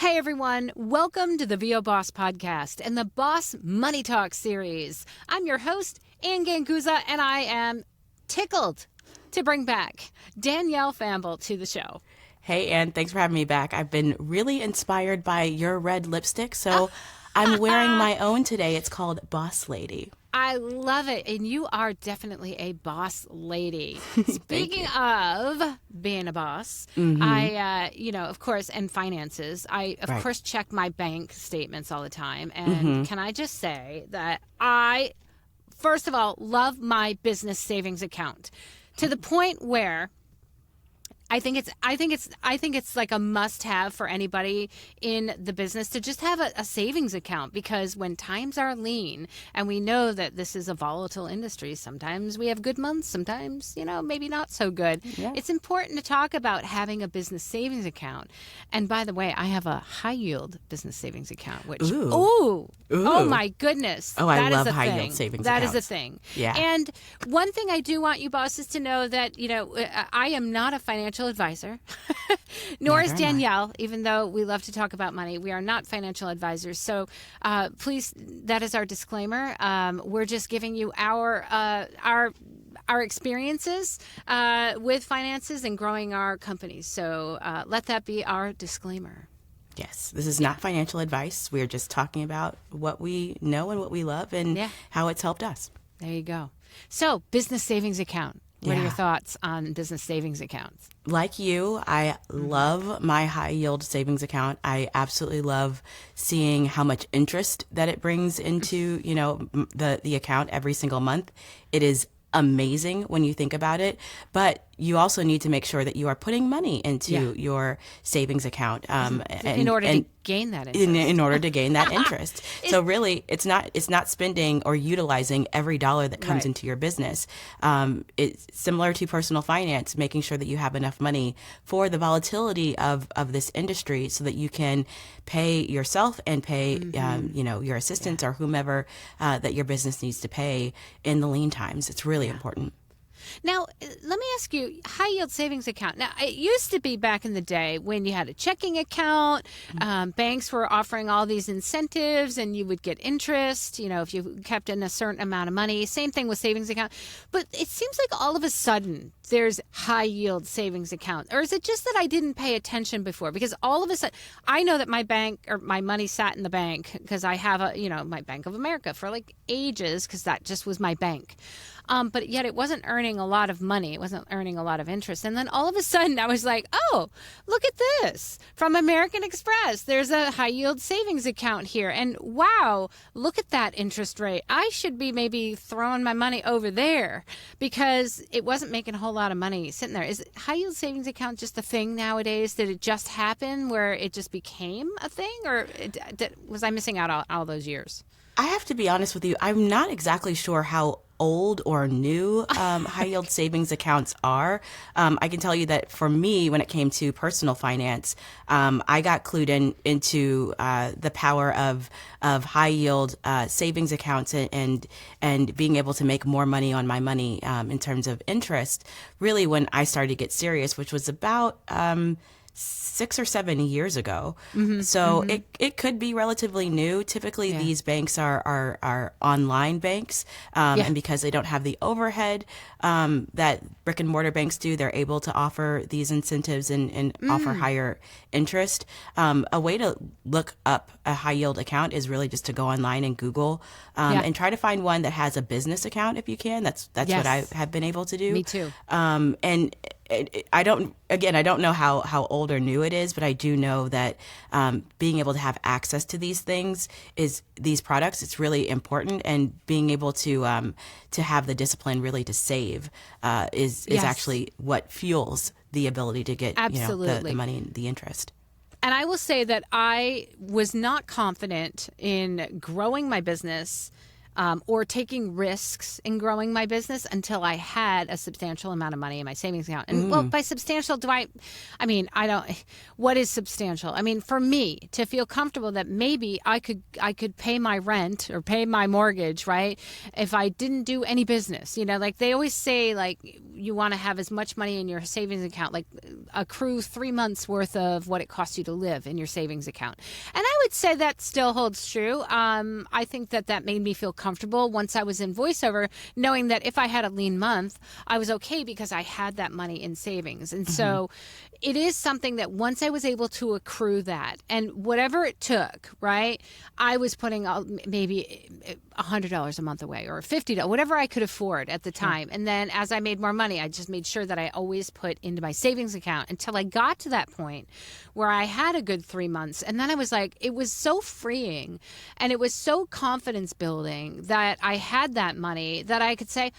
Hey everyone, welcome to the VO Boss Podcast and the Boss Money Talk series. I'm your host, Ann Ganguza, and I am tickled to bring back Danielle Famble to the show. Hey, Ann, thanks for having me back. I've been really inspired by your red lipstick, so I'm wearing my own today. It's called Boss Lady. I love it, and you are definitely a boss lady. Speaking of being a boss, I, of course, and finances, I, of course, check my bank statements all the time. And can I just say that I, first of all, love my business savings account to the point where I think it's like a must-have for anybody in the business to just have a savings account, because when times are lean, and we know that this is a volatile industry, sometimes we have good months, sometimes, maybe not so good. Yeah. It's important to talk about having a business savings account. And by the way, I have a high-yield business savings account, which, oh my goodness. Oh, I love high-yield savings accounts. That is a thing. Yeah. And one thing I do want you bosses to know that, I am not a financial advisor, nor is Danielle, even though we love to talk about money. We are not financial advisors. So please, that is our disclaimer. We're just giving you our experiences with finances and growing our companies. So let that be our disclaimer. Yes, this is not financial advice. We're just talking about what we know and what we love and how it's helped us. There you go. So, business savings account. What are your thoughts on business savings accounts? Like you, I love my high yield savings account. I absolutely love seeing how much interest that it brings into, the account every single month. It is amazing when you think about it, but you also need to make sure that you are putting money into your savings account in order to gain that interest. In order to gain that interest. So really, it's not spending or utilizing every dollar that comes into your business. It's similar to personal finance, making sure that you have enough money for the volatility of this industry so that you can pay yourself and pay your assistants or whomever that your business needs to pay in the lean times. It's really important. Now, let me ask you, high yield savings account. Now, it used to be back in the day when you had a checking account, banks were offering all these incentives and you would get interest, if you kept in a certain amount of money. Same thing with savings account. But it seems like all of a sudden there's high yield savings account. Or is it just that I didn't pay attention before? Because all of a sudden, I know that my bank or my money sat in the bank because I have my Bank of America for like ages, because that just was my bank. But yet it wasn't earning a lot of money. It wasn't earning a lot of interest. And then all of a sudden I was like, oh, look at this. From American Express, there's a high yield savings account here. And wow, look at that interest rate. I should be maybe throwing my money over there, because it wasn't making a whole lot of money sitting there. Is high yield savings account just a thing nowadays? Did it just happen where it just became a thing? Or was I missing out all those years? I have to be honest with you. I'm not exactly sure how old or new high yield savings accounts are. I can tell you that for me, when it came to personal finance, I got clued into the power of high yield savings accounts and being able to make more money on my money in terms of interest, really when I started to get serious, which was about 6 or 7 years ago. So it could be relatively new. Typically, these banks are online banks, and because they don't have the overhead that brick and mortar banks do, they're able to offer these incentives and offer higher interest. A way to look up a high yield account is really just to go online and Google and try to find one that has a business account if you can. That's what I have been able to do. Me too. And I don't know how old or new it is, but I do know that being able to have access to these products, it's really important, and being able to have the discipline really to save is actually what fuels the ability to get the money and the interest. And I will say that I was not confident in growing my business or taking risks in growing my business until I had a substantial amount of money in my savings account. And well, by substantial, I don't, what is substantial? I mean, for me to feel comfortable that maybe I could pay my rent or pay my mortgage, right? If I didn't do any business, like they always say, like you want to have as much money in your savings account, like accrue 3 months worth of what it costs you to live in your savings account. And I would say that still holds true. I think that made me feel comfortable once I was in voiceover, knowing that if I had a lean month, I was okay because I had that money in savings. And so it is something that once I was able to accrue that, and whatever it took, right, I was putting maybe $100 a month away or $50, whatever I could afford at the time. And then as I made more money, I just made sure that I always put into my savings account until I got to that point where I had a good 3 months. And then I was like, it was so freeing and it was so confidence building that I had that money that I could say,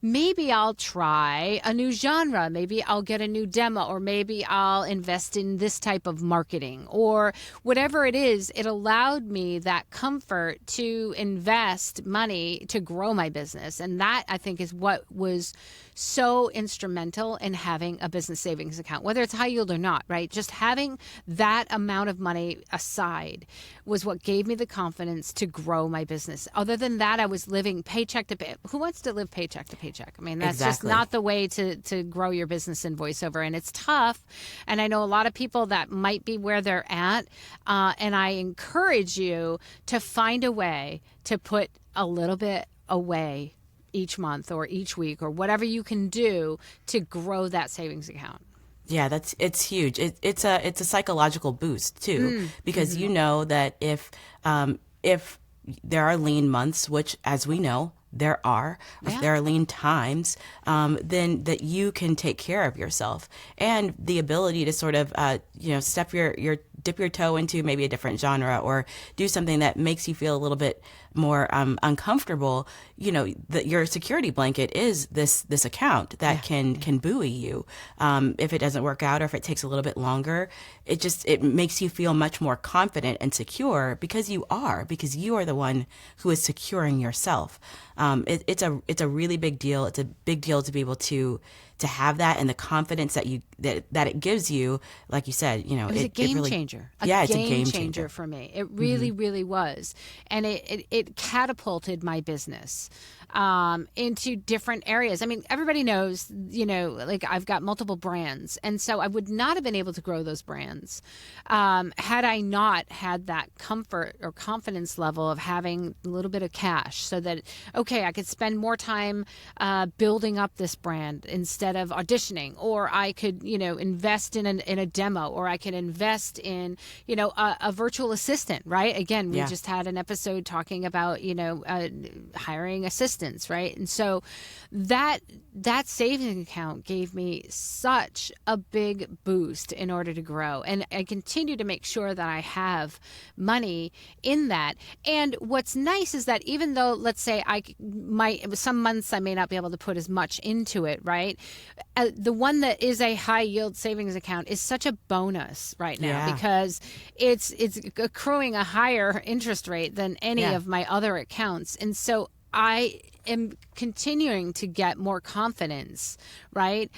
maybe I'll try a new genre. Maybe I'll get a new demo, or maybe I'll invest in this type of marketing, or whatever it is. It allowed me that comfort to invest money to grow my business. And that, I think, is what was so instrumental in having a business savings account, whether it's high yield or not, right? Just having that amount of money aside was what gave me the confidence to grow my business. Other than that, I was living paycheck to pay. Who wants to live paycheck to paycheck? I mean, that's just not the way to grow your business in voiceover. And it's tough. And I know a lot of people that might be where they're at. And I encourage you to find a way to put a little bit away each month or each week or whatever you can do to grow that savings account. Yeah, it's huge. It's a psychological boost too, because you know that if there are lean months, which as we know there are, if there are lean times, then that you can take care of yourself, and the ability to sort of dip your toe into maybe a different genre or do something that makes you feel a little bit more uncomfortable. Your security blanket is this account that can buoy you. If it doesn't work out or if it takes a little bit longer, it makes you feel much more confident and secure because you are the one who is securing yourself. It's a really big deal. It's a big deal to be able to have that, and the confidence that it gives you. Like you said, it was a game changer. It's a game changer for me. It really, really was, and it catapulted my business into different areas. I mean, everybody knows, like I've got multiple brands, and so I would not have been able to grow those brands had I not had that comfort or confidence level of having a little bit of cash, so that I could spend more time building up this brand instead of auditioning, or I could invest in a demo, or I could invest in a virtual assistant. Right? Again, we just had an episode talking about hiring assistants, right? And so that savings account gave me such a big boost in order to grow, and I continue to make sure that I have money in that. And what's nice is that even though, let's say, some months I may not be able to put as much into it, right? The one that is a high yield savings account is such a bonus right now because it's accruing a higher interest rate than any of my other accounts. And so I am continuing to get more confidence, right,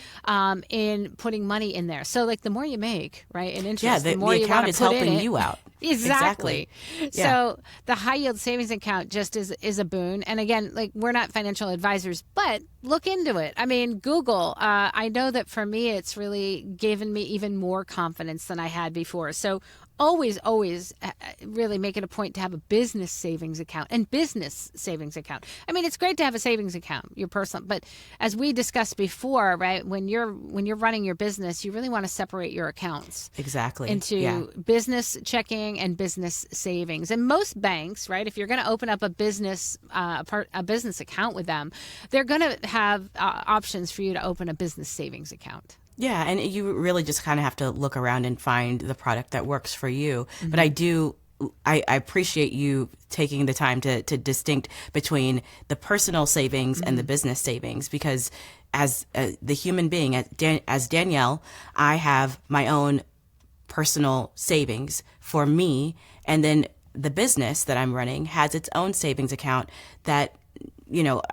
in putting money in there. So, like, the more you make, right, in interest, the more you want to put in it. The account is helping you out. Exactly. So the high yield savings account just is a boon. And again, like, we're not financial advisors, but look into it. I mean, Google. I know that for me, it's really given me even more confidence than I had before. So always really make it a point to have a business savings account and business savings account. I mean, it's great to have a savings account, your personal, but as we discussed before, right, when you're running your business, you really want to separate your accounts into business checking and business savings. And most banks, right, if you're going to open up a business account with them, they're going to have options for you to open a business savings account. Yeah, and you really just kind of have to look around and find the product that works for you. Mm-hmm. But I appreciate you taking the time to distinct between the personal savings and the business savings, because as the human being, as Danielle, I have my own personal savings for me, and then the business that I'm running has its own savings account that,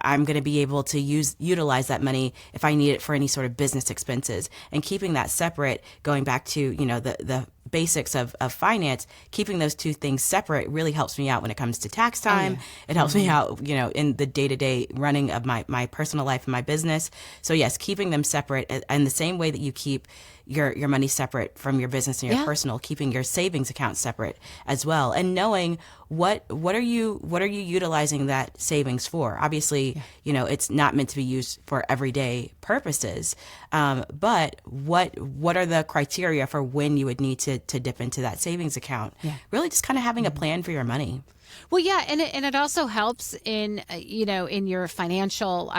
I'm going to be able to utilize that money if I need it for any sort of business expenses. And keeping that separate, going back to, the basics of finance, keeping those two things separate really helps me out when it comes to tax time. It helps me out, in the day-to-day running of my personal life and my business. So yes, keeping them separate, and the same way that you keep your money separate from your business and your personal, keeping your savings account separate as well, and knowing what are you utilizing that savings for. Obviously, it's not meant to be used for everyday purposes, but what are the criteria for when you would need to dip into that savings account? Really just kind of having a plan for your money. Well, yeah, and it also helps in in your financial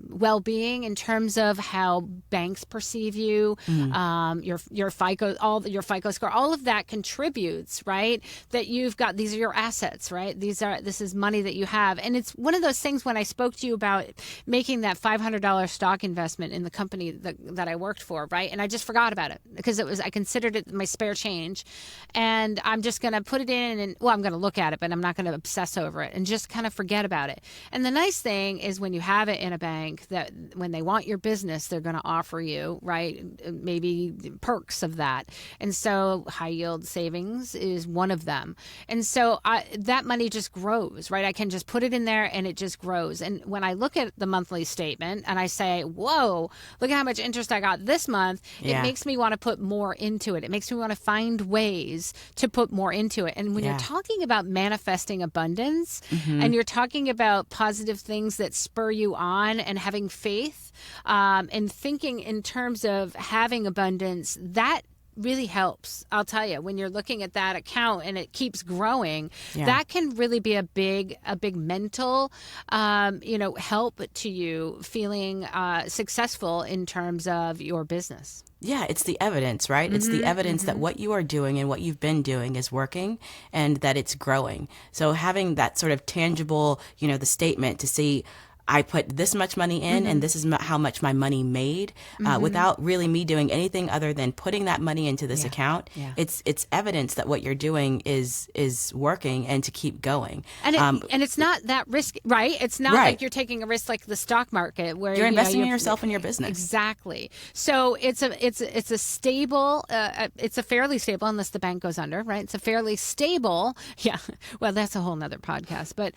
well-being, in terms of how banks perceive you, your FICO score, all of that contributes, right? That you've got, these are your assets, right? This is money that you have, and it's one of those things. When I spoke to you about making that $500 stock investment in the company that I worked for, right? And I just forgot about it because I considered it my spare change, and I'm just going to put it in and. Well, I'm going to look at it, but I'm not going to obsess over it and just kind of forget about it. And the nice thing is when you have it in a bank, that when they want your business, they're going to offer you, right, maybe perks of that. And so high yield savings is one of them. And so that money just grows, right? I can just put it in there and it just grows. And when I look at the monthly statement and I say, whoa, look at how much interest I got this month, it makes me want to put more into it. It makes me want to find ways to put more into it. And when you're talking about manifesting abundance, and you're talking about positive things that spur you on, and having faith, and thinking in terms of having abundance, that really helps. I'll tell you, when you're looking at that account and it keeps growing, that can really be a big mental, help to you feeling successful in terms of your business. Yeah, it's the evidence, right? It's the evidence that what you are doing and what you've been doing is working, and that it's growing. So having that sort of tangible, the statement to see, I put this much money in, and this is how much my money made, without really me doing anything other than putting that money into this account. It's evidence that what you're doing is working, and to keep going. And it's not that risky, right? It's not like you're taking a risk like the stock market, where you're investing in yourself and your business. Exactly. So it's a stable, it's a fairly stable, unless the bank goes under, right? It's a fairly stable. Yeah. Well, that's a whole nother podcast, but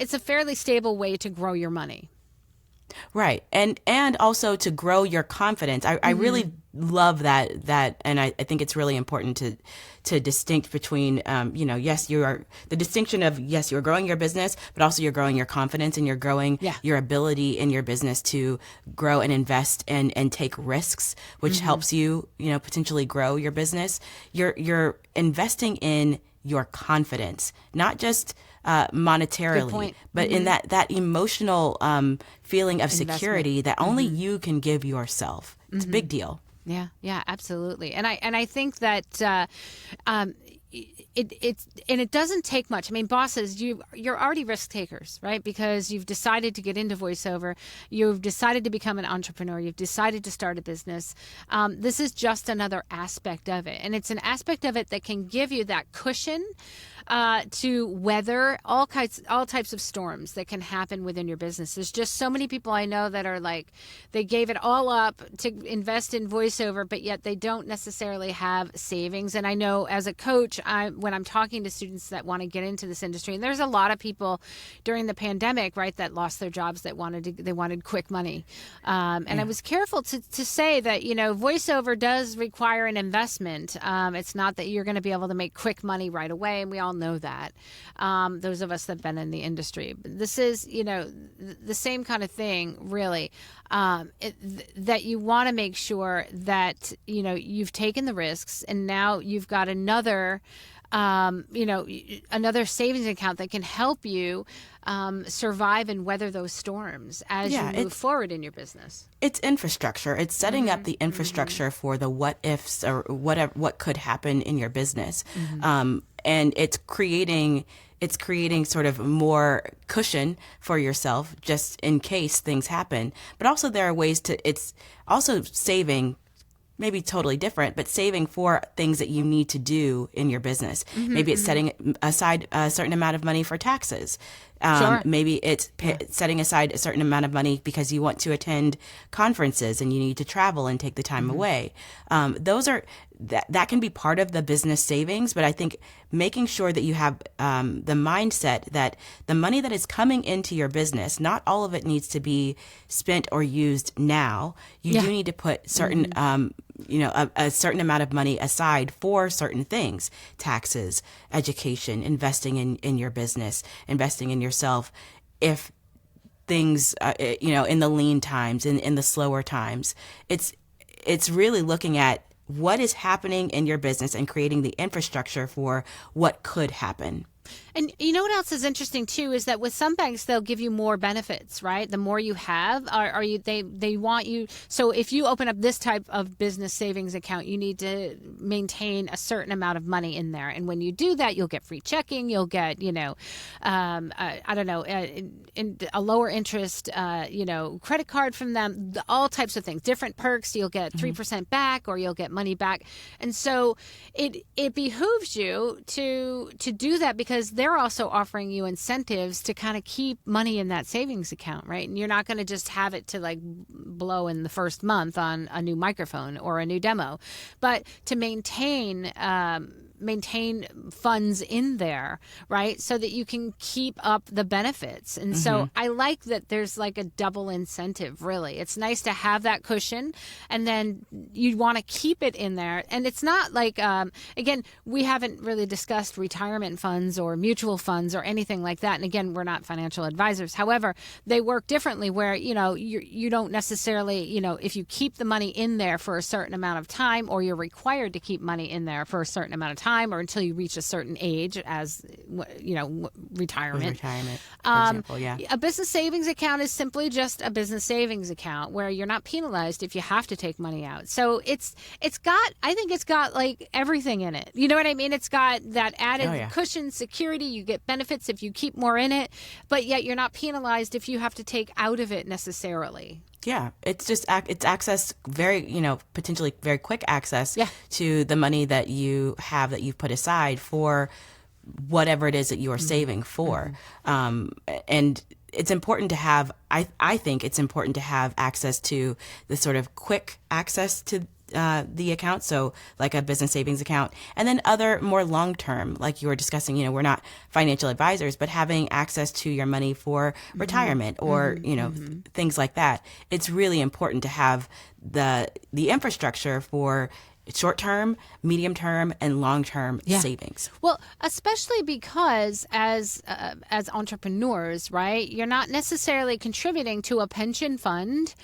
it's a fairly stable way to grow your money. Right. And also to grow your confidence. I really love that, and I think it's really important to distinct between, yes, the distinction of, yes, you're growing your business, but also you're growing your confidence, and you're growing your ability in your business to grow and invest and take risks, which helps you, potentially grow your business. You're investing in your confidence, not just monetarily, but in that emotional feeling of security that only you can give yourself. It's a big deal. Yeah, absolutely. And I think that it doesn't take much. I mean, bosses, you're already risk takers, right? Because you've decided to get into voiceover, you've decided to become an entrepreneur, you've decided to start a business. This is just another aspect of it, and it's an aspect of it that can give you that cushion to weather all types of storms that can happen within your business. There's just so many people I know that are like, they gave it all up to invest in voiceover, but yet they don't necessarily have savings. And I know as a coach, when I'm talking to students that want to get into this industry, and there's a lot of people during the pandemic, right, that lost their jobs, that wanted quick money. And I was careful to say that, voiceover does require an investment. It's not that you're going to be able to make quick money right away, and we all know that. Those of us that have been in the industry. This is, the same kind of thing, really, that you want to make sure that, you've taken the risks, and now you've got another savings account that can help you survive and weather those storms as you move forward in your business. It's infrastructure. It's setting up the infrastructure for the what ifs, or what could happen in your business. And it's creating sort of more cushion for yourself just in case things happen. But also there are ways it's also saving maybe totally different, but saving for things that you need to do in your business. Maybe it's setting aside a certain amount of money for taxes. Sure. Maybe it's setting aside a certain amount of money because you want to attend conferences and you need to travel and take the time away. Those are that can be part of the business savings, but I think making sure that you have the mindset that the money that is coming into your business, not all of it needs to be spent or used now. You do need to put certain a certain amount of money aside for certain things: taxes, education, investing in your business, investing in yourself. If things, in the lean times, in the slower times, it's really looking at what is happening in your business and creating the infrastructure for what could happen. And you know what else is interesting too is that with some banks they'll give you more benefits, right? The more you have, they want you. So if you open up this type of business savings account, you need to maintain a certain amount of money in there. And when you do that, you'll get free checking. You'll get a lower interest credit card from them. All types of things, different perks. You'll get 3% back, or you'll get money back. And so it behooves you to do that, because they're also offering you incentives to kind of keep money in that savings account, right? And you're not going to just have it to like blow in the first month on a new microphone or a new demo, but to maintain funds in there, right? So that you can keep up the benefits. And so I like that there's like a double incentive, really. It's nice to have that cushion, and then you want to keep it in there. And it's not like, again, we haven't really discussed retirement funds or mutual funds or anything like that. And again, we're not financial advisors. However, they work differently where, you don't necessarily, if you keep the money in there for a certain amount of time, or you're required to keep money in there for a certain amount of time, or until you reach a certain age, as retirement. For example, yeah. A business savings account is simply just a business savings account where you're not penalized if you have to take money out. So I think it's got like everything in it. You know what I mean? It's got that added cushion, security. You get benefits if you keep more in it, but yet you're not penalized if you have to take out of it necessarily. Yeah, it's just it's access, very potentially very quick access to the money that you have, that you've put aside for whatever it is that you are saving for. And it's important to have, I think it's important to have access to the sort of quick access to the account, so like a business savings account, and then other more long-term, like you were discussing, we're not financial advisors, but having access to your money for retirement or, things like that. It's really important to have the infrastructure for short-term, medium-term, and long-term savings. Well, especially because as entrepreneurs, right, you're not necessarily contributing to a pension fund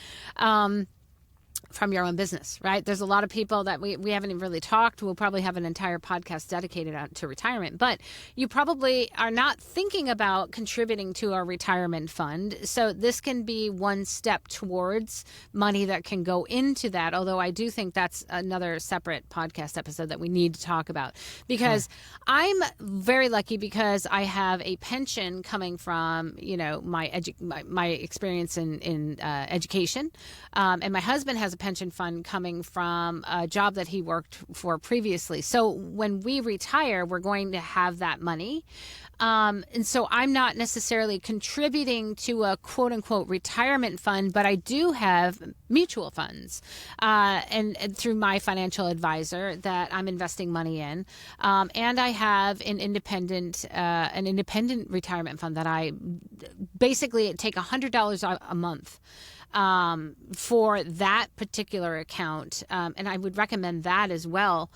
from your own business, right? There's a lot of people that we haven't even really talked. We'll probably have an entire podcast dedicated to retirement, but you probably are not thinking about contributing to a retirement fund. So this can be one step towards money that can go into that. Although I do think that's another separate podcast episode that we need to talk about, because I'm very lucky because I have a pension coming from, my experience in education. And my husband has a pension fund coming from a job that he worked for previously. So when we retire, we're going to have that money. And so I'm not necessarily contributing to a quote unquote retirement fund, but I do have mutual funds and through my financial advisor that I'm investing money in. And I have an independent retirement fund that I basically take $100 a month for that particular account. And I would recommend that as well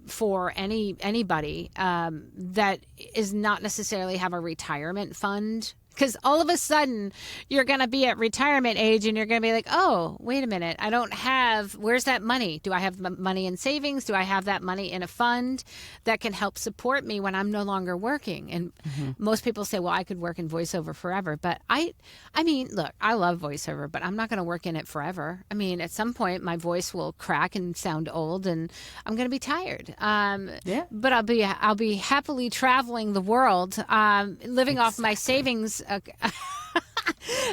for anybody that is not necessarily have a retirement fund. Because all of a sudden, you're going to be at retirement age and you're going to be like, oh, wait a minute. I don't have, where's that money? Do I have money in savings? Do I have that money in a fund that can help support me when I'm no longer working? And most people say, well, I could work in voiceover forever. But I mean, look, I love voiceover, but I'm not going to work in it forever. I mean, at some point, my voice will crack and sound old and I'm going to be tired. But I'll be happily traveling the world, living off my savings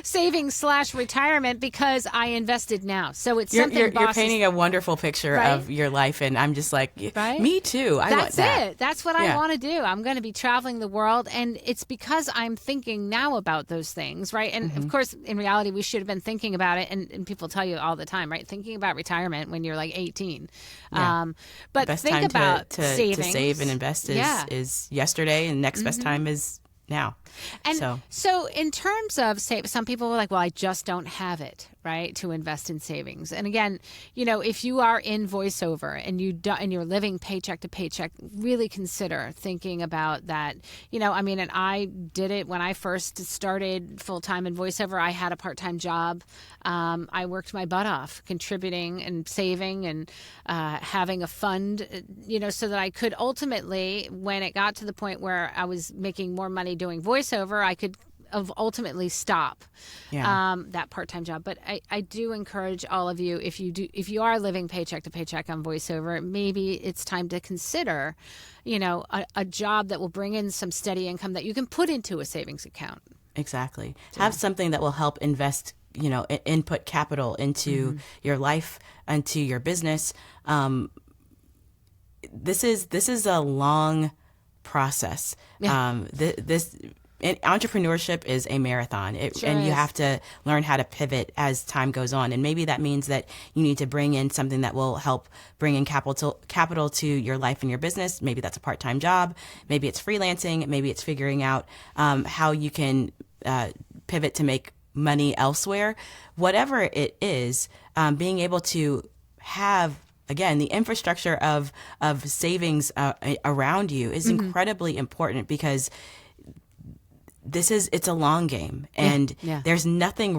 savings / retirement because I invested now. So it's You're, something you're bosses, painting a wonderful picture right? of your life, and I'm just like, Right? me too. I want That's that. it. That's what I want to do. I'm going to be traveling the world, and it's because I'm thinking now about those things, right? And of course, in reality, we should have been thinking about it, and people tell you all the time, right? Thinking about retirement when you're like 18. Yeah. But Best think time about to savings. save and invest is yesterday, and next best time is now. And so in terms of some people were like, well, I just don't have it, right, to invest in savings. And again, if you are in voiceover and you're living paycheck to paycheck, really consider thinking about that. And I did it when I first started full time in voiceover. I had a part-time job. I worked my butt off contributing and saving and having a fund, so that I could ultimately, when it got to the point where I was making more money doing voiceover, I could ultimately stop that part-time job. But I do encourage all of you, if you are living paycheck to paycheck on voiceover, maybe it's time to consider, a job that will bring in some steady income that you can put into a savings account. Exactly. Have something that will help invest, input capital into your life, into your business. This is a long process. And entrepreneurship is a marathon, and you have to learn how to pivot as time goes on. And maybe that means that you need to bring in something that will help bring in capital to your life and your business. Maybe that's a part-time job. Maybe it's freelancing. Maybe it's figuring out how you can pivot to make money elsewhere. Whatever it is, being able to have, again, the infrastructure of savings around you is incredibly important, because it's a long game, and there's nothing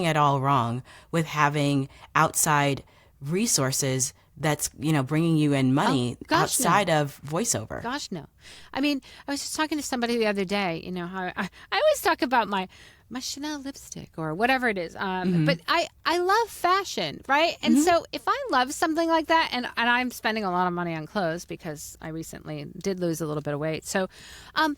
at all wrong with having outside resources that's, bringing you in money outside of voiceover. Gosh, no. I mean, I was just talking to somebody the other day, how I always talk about my Chanel lipstick or whatever it is. But I love fashion, right? And so if I love something like that, and I'm spending a lot of money on clothes because I recently did lose a little bit of weight. So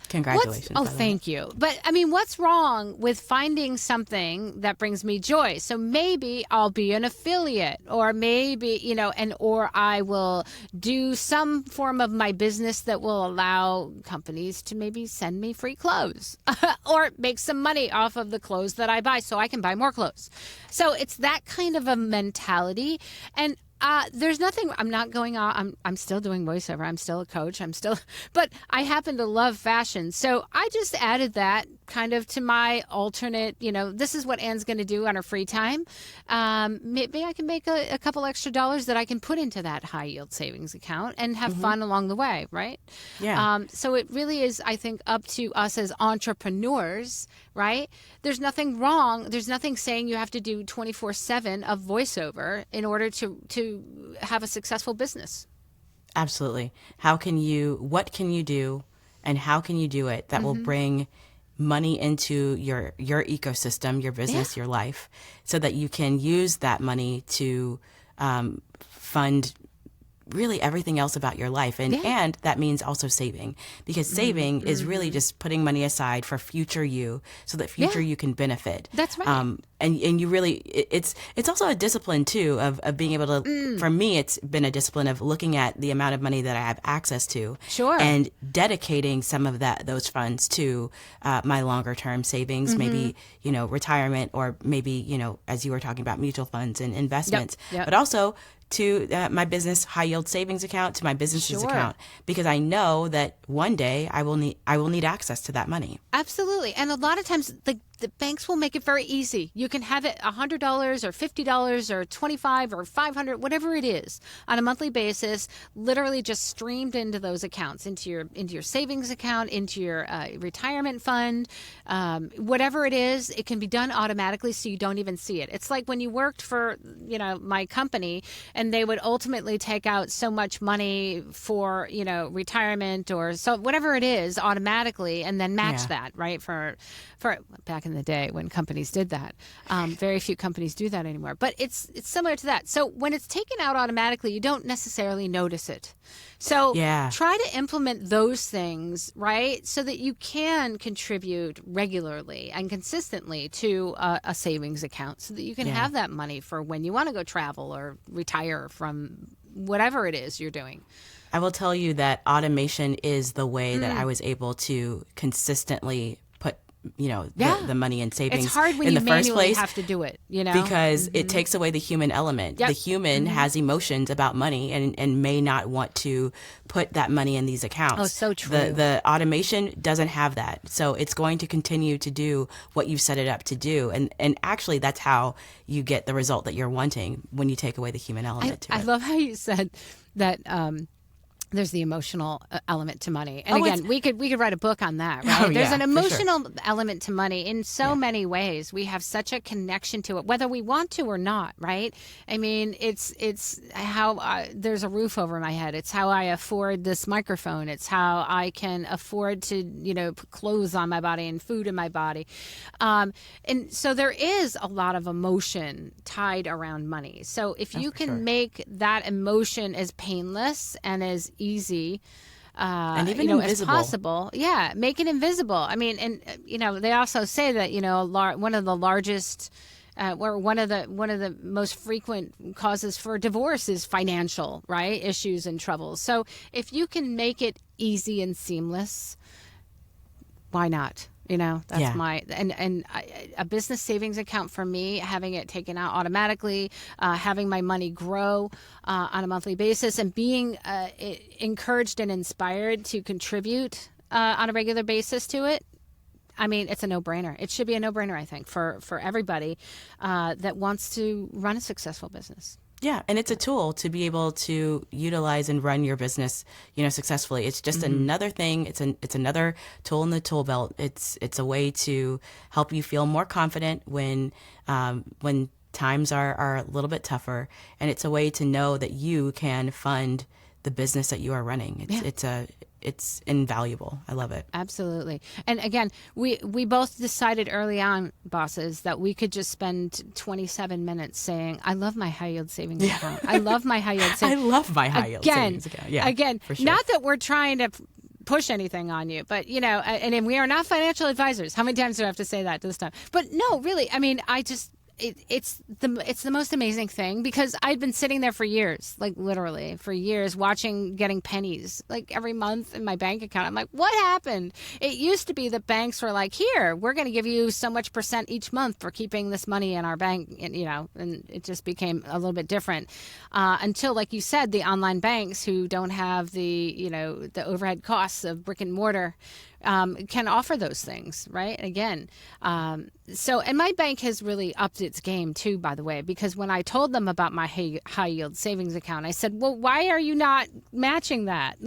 congratulations. Oh, thank you. But I mean, what's wrong with finding something that brings me joy? So maybe I'll be an affiliate, or maybe, or I will do some form of my business that will allow companies to maybe send me free clothes or make some money off of the clothes that I buy so I can buy more clothes. So it's that kind of a mentality. And there's nothing, I'm not going on, I'm still doing voiceover. I'm still a coach. But I happen to love fashion. So I just added that kind of to my alternate, this is what Anne's going to do on her free time. Maybe I can make a couple extra dollars that I can put into that high yield savings account and have fun along the way. Right. Yeah. So it really is, I think, up to us as entrepreneurs, right? There's nothing wrong. There's nothing saying you have to do 24/7 of voiceover in order to have a successful business. Absolutely. What can you do, and how can you do it that will bring money into your ecosystem, your business, your life, so that you can use that money to fund really everything else about your life. And that means also saving, because saving is really just putting money aside for future you, so that future you can benefit. That's right. And you really, it's also a discipline too of being able to, for me, it's been a discipline of looking at the amount of money that I have access to. Sure. And dedicating some of those funds to my longer term savings, maybe, retirement, or maybe, as you were talking about, mutual funds and investments, but also to my business high yield savings account, to my business's account, because I know that one day I will need access to that money. Absolutely. And a lot of times the banks will make it very easy. You can have it $100 or $50 or $25 or $500, whatever it is, on a monthly basis, literally just streamed into those accounts, into your savings account, into your retirement fund, whatever it is. It can be done automatically, so you don't even see it. It's like when you worked for my company, and they would ultimately take out so much money for retirement or so whatever it is automatically, and then match that, right, for back in the day when companies did that. Very few companies do that anymore. But it's similar to that. So when it's taken out automatically, you don't necessarily notice it. So try to implement those things, right, so that you can contribute regularly and consistently to a savings account so that you can have that money for when you want to go travel or retire from whatever it is you're doing. I will tell you that automation is the way that I was able to consistently put, the money in savings it's hard when in you the first manually place have to do it, because it takes away the human element. The human has emotions about money and may not want to put that money in these accounts. Oh, so true. The automation doesn't have that. So it's going to continue to do what you've set it up to do. And actually, that's how you get the result that you're wanting when you take away the human element to it. I love how you said that there's the emotional element to money. And again, we could write a book on that, right? There's an emotional element to money in so many ways. We have such a connection to it, whether we want to or not, right? I mean, it's how there's a roof over my head. It's how I afford this microphone. It's how I can afford to, put clothes on my body and food in my body. And so there is a lot of emotion tied around money. So if you can make that emotion as painless and as easy and even as possible, make it invisible. I mean, and they also say that one of the largest or one of the most frequent causes for divorce is financial, right, issues and troubles. So if you can make it easy and seamless, why not? That's a business savings account for me, having it taken out automatically, having my money grow on a monthly basis, and being encouraged and inspired to contribute on a regular basis to it. I mean, it's a no-brainer. It should be a no-brainer, I think, for everybody that wants to run a successful business. Yeah, and it's a tool to be able to utilize and run your business, successfully. It's just another thing. It's another tool in the tool belt. It's a way to help you feel more confident when times are a little bit tougher, and it's a way to know that you can fund the business that you are running. It's invaluable. I love it. Absolutely. And again, we both decided early on, bosses, that we could just spend 27 minutes saying, I love my high yield savings account. I love my high yield savings. I love my high yield savings account. Yeah, again, for sure. Not that we're trying to push anything on you, but and we are not financial advisors. How many times do I have to say that this time? But no, really, I mean, it's the most amazing thing, because I'd been sitting there for years, like literally for years, getting pennies like every month in my bank account. I'm like, what happened? It used to be that banks were like, here, we're going to give you so much % each month for keeping this money in our bank, and it just became a little bit different until, like you said, the online banks who don't have the overhead costs of brick and mortar can offer those things, right? Again, and my bank has really upped its game too, by the way, because when I told them about my high yield savings account, I said, well, why are you not matching that?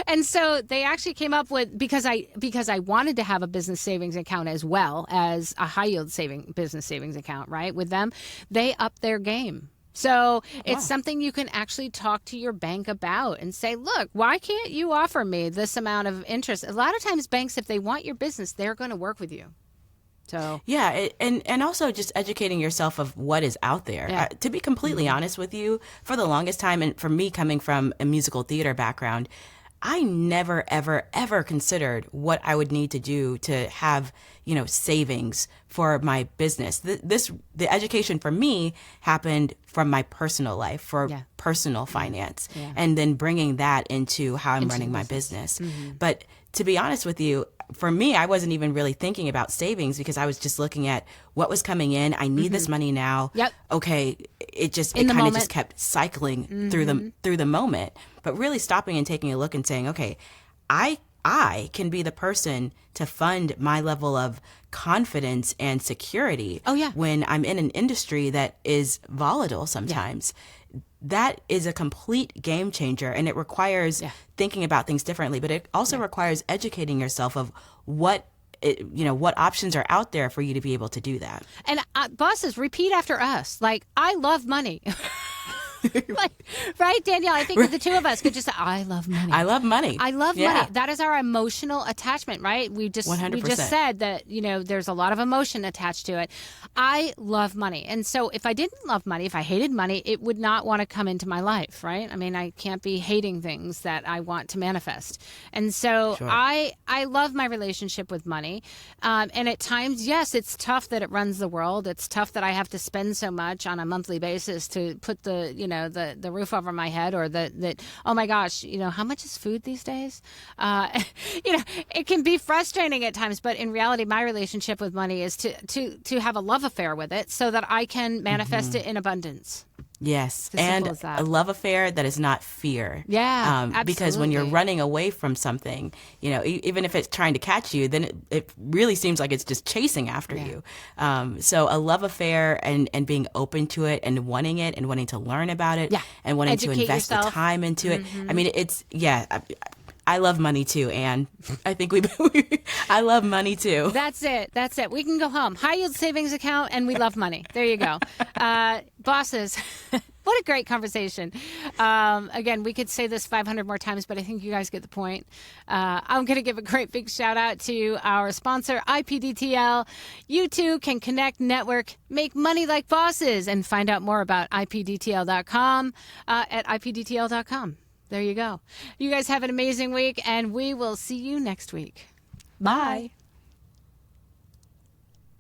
And so they actually came up with, because I wanted to have a business savings account as well as a high yield business savings account, right? With them, they upped their game. So it's something you can actually talk to your bank about and say, look, why can't you offer me this amount of interest? A lot of times banks, if they want your business, they're going to work with you. So and also just educating yourself of what is out there. Yeah. To be completely honest with you, for the longest time, and for me coming from a musical theater background, I never, ever, ever considered what I would need to do to have, savings for my business. The education for me happened from my personal life, for personal finance, and then bringing that into how I'm running my business. But to be honest with you, for me, I wasn't even really thinking about savings, because I was just looking at what was coming in. I need this money now. Yep. Okay. It kind of just kept cycling through the moment, but really stopping and taking a look and saying, okay, I can be the person to fund my level of confidence and security when I'm in an industry that is volatile sometimes. That is a complete game changer, and it requires thinking about things differently, but it also requires educating yourself of what options are out there for you to be able to do that. And bosses, repeat after us. Like, I love money. Right, Danielle? I think the two of us could just say, I love money. I love money. I love Yeah. money. That is our emotional attachment, right? We just 100%. said that, there's a lot of emotion attached to it. I love money. And so if I didn't love money, if I hated money, it would not want to come into my life, right? I mean, I can't be hating things that I want to manifest. And so Sure. I love my relationship with money. And at times, yes, it's tough that it runs the world. It's tough that I have to spend so much on a monthly basis to put the roof over my head, or that oh my gosh, how much is food these days? It can be frustrating at times, but in reality, my relationship with money is to have a love affair with it so that I can manifest it in abundance. Yes, It's as simple and as that. a love affair that is not fear. Yeah, Because when you're absolutely. running away from something, even if it's trying to catch you, then it really seems like it's just chasing after you. So a love affair and being open to it and wanting to learn about it, Yeah. and wanting to Educate invest the yourself. time into it. I mean, I love money too, and I think I love money too. That's it. We can go home. High yield savings account, and we love money. There you go. Bosses, what a great conversation. Again, we could say this 500 more times, but I think you guys get the point. I'm going to give a great big shout out to our sponsor, IPDTL. You too can connect, network, make money like bosses, and find out more about IPDTL.com at IPDTL.com. There you go. You guys have an amazing week, and we will see you next week. Bye.